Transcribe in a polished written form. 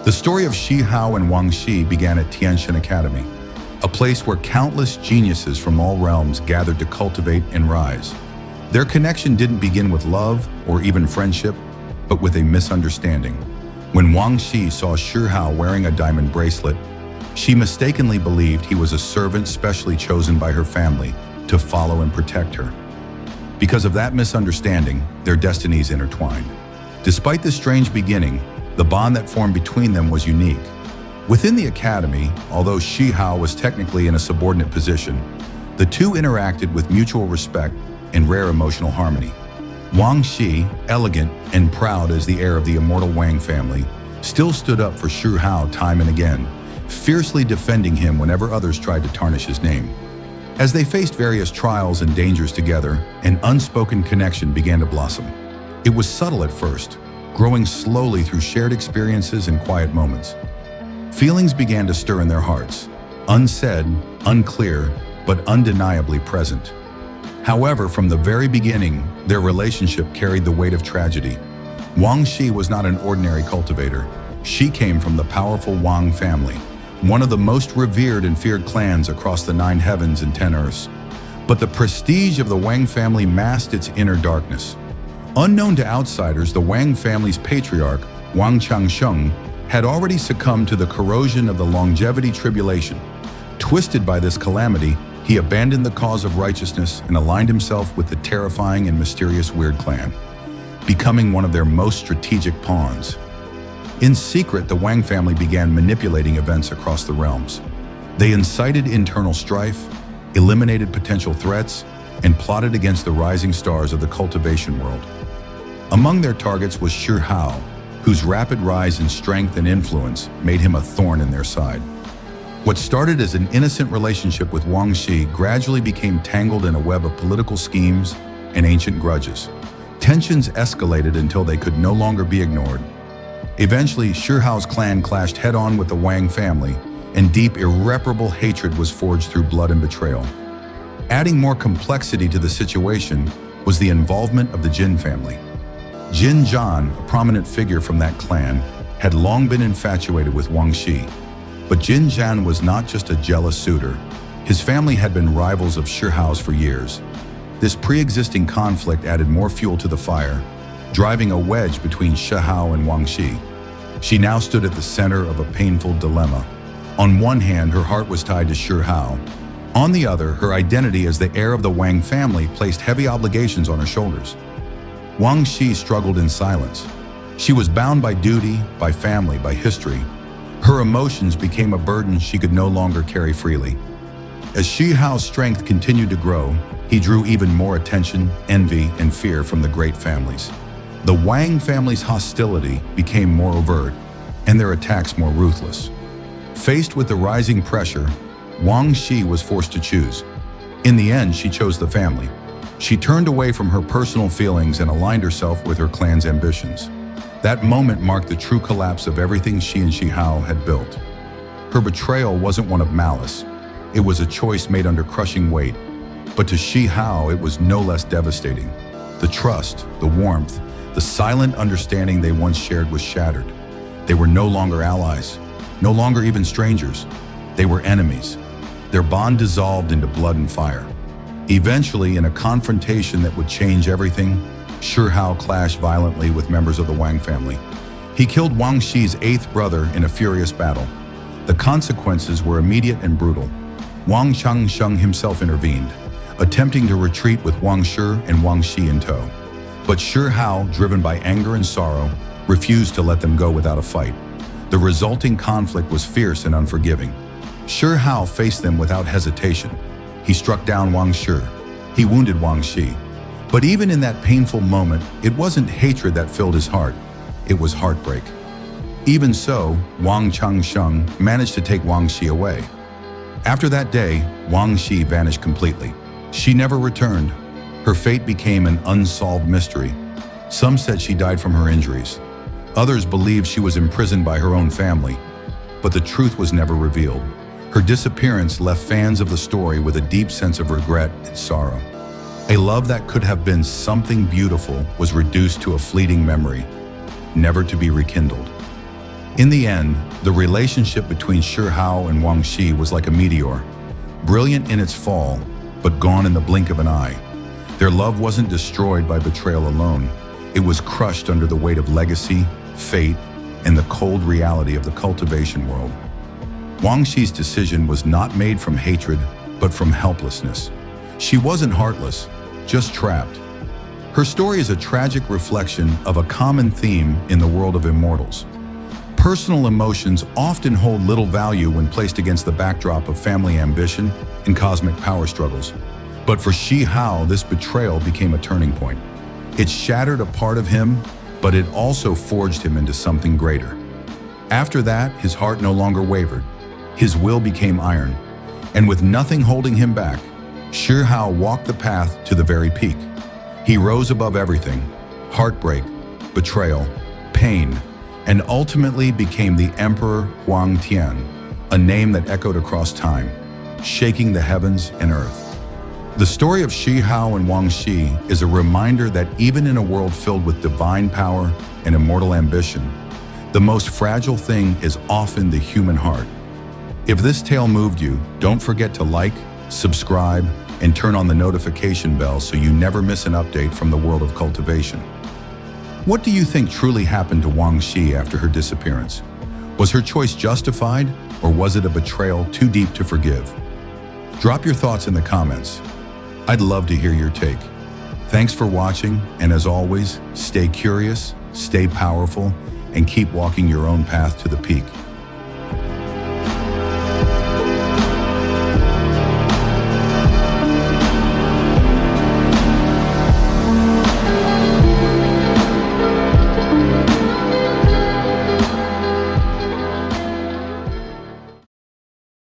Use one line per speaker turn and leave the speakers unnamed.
The story of Shi Hao and Wang Xi began at Tianshan Academy, a place where countless geniuses from all realms gathered to cultivate and rise. Their connection didn't begin with love or even friendship, but with a misunderstanding. When Wang Xi saw Shi Hao wearing a diamond bracelet, she mistakenly believed he was a servant specially chosen by her family to follow and protect her. Because of that misunderstanding, their destinies intertwined. Despite this strange beginning, the bond that formed between them was unique. Within the academy, although Shi Hao was technically in a subordinate position, the two interacted with mutual respect and rare emotional harmony. Wang Xi, elegant and proud as the heir of the immortal Wang family, still stood up for Shi Hao time and again, fiercely defending him whenever others tried to tarnish his name. As they faced various trials and dangers together, an unspoken connection began to blossom. It was subtle at first, growing slowly through shared experiences and quiet moments. Feelings began to stir in their hearts, unsaid, unclear, but undeniably present. However, from the very beginning, their relationship carried the weight of tragedy. Wang Xi was not an ordinary cultivator. She came from the powerful Wang family, one of the most revered and feared clans across the 9 heavens and 10 earths. But the prestige of the Wang family masked its inner darkness. Unknown to outsiders, the Wang family's patriarch, Wang Changsheng, had already succumbed to the corrosion of the longevity tribulation. Twisted by this calamity, he abandoned the cause of righteousness and aligned himself with the terrifying and mysterious Weird Clan, becoming one of their most strategic pawns. In secret, the Wang family began manipulating events across the realms. They incited internal strife, eliminated potential threats, and plotted against the rising stars of the cultivation world. Among their targets was Shi Hao, whose rapid rise in strength and influence made him a thorn in their side. What started as an innocent relationship with Wang Xi gradually became tangled in a web of political schemes and ancient grudges. Tensions escalated until they could no longer be ignored. Eventually, Shi Hao's clan clashed head-on with the Wang family, and deep, irreparable hatred was forged through blood and betrayal. Adding more complexity to the situation was the involvement of the Jin family. Jin Zhan, a prominent figure from that clan, had long been infatuated with Wang Xi. But Jin Zhan was not just a jealous suitor. His family had been rivals of Shi Hao's for years. This pre-existing conflict added more fuel to the fire, driving a wedge between Shi Hao and Wang Xi. She now stood at the center of a painful dilemma. On one hand, her heart was tied to Shi Hao. On the other, her identity as the heir of the Wang family placed heavy obligations on her shoulders. Wang Xi struggled in silence. She was bound by duty, by family, by history. Her emotions became a burden she could no longer carry freely. As Shi Hao's strength continued to grow, he drew even more attention, envy, and fear from the great families. The Wang family's hostility became more overt, and their attacks more ruthless. Faced with the rising pressure, Wang Xi was forced to choose. In the end, she chose the family. She turned away from her personal feelings and aligned herself with her clan's ambitions. That moment marked the true collapse of everything she and Shi Hao had built. Her betrayal wasn't one of malice. It was a choice made under crushing weight. But to Shi Hao, it was no less devastating. The trust, the warmth, the silent understanding they once shared was shattered. They were no longer allies, no longer even strangers. They were enemies. Their bond dissolved into blood and fire. Eventually, in a confrontation that would change everything, Shi Hao clashed violently with members of the Wang family. He killed Wang Xi's 8th brother in a furious battle. The consequences were immediate and brutal. Wang Changsheng himself intervened, attempting to retreat with Wang Shi and Wang Xi in tow. But Shi Hao, driven by anger and sorrow, refused to let them go without a fight. The resulting conflict was fierce and unforgiving. Shi Hao faced them without hesitation. He struck down Wang Shi. He wounded Wang Xi. But even in that painful moment, it wasn't hatred that filled his heart. It was heartbreak. Even so, Wang Changsheng managed to take Wang Xi away. After that day, Wang Xi vanished completely. She never returned. Her fate became an unsolved mystery. Some said she died from her injuries. Others believed she was imprisoned by her own family. But the truth was never revealed. Her disappearance left fans of the story with a deep sense of regret and sorrow. A love that could have been something beautiful was reduced to a fleeting memory, never to be rekindled. In the end, the relationship between Shi Hao and Wang Xi was like a meteor, brilliant in its fall, but gone in the blink of an eye. Their love wasn't destroyed by betrayal alone. It was crushed under the weight of legacy, fate, and the cold reality of the cultivation world. Wang Xi's decision was not made from hatred, but from helplessness. She wasn't heartless, just trapped. Her story is a tragic reflection of a common theme in the world of immortals. Personal emotions often hold little value when placed against the backdrop of family ambition and cosmic power struggles. But for Shi Hao, this betrayal became a turning point. It shattered a part of him, but it also forged him into something greater. After that, his heart no longer wavered. His will became iron, and with nothing holding him back, Shi Hao walked the path to the very peak. He rose above everything: heartbreak, betrayal, pain, and ultimately became the Emperor Huang Tian, a name that echoed across time, shaking the heavens and earth. The story of Shi Hao and Wang Xi is a reminder that even in a world filled with divine power and immortal ambition, the most fragile thing is often the human heart. If this tale moved you, don't forget to like, subscribe, and turn on the notification bell so you never miss an update from the world of cultivation. What do you think truly happened to Wang Xi after her disappearance? Was her choice justified, or was it a betrayal too deep to forgive? Drop your thoughts in the comments. I'd love to hear your take. Thanks for watching, and as always, stay curious, stay powerful, and keep walking your own path to the peak.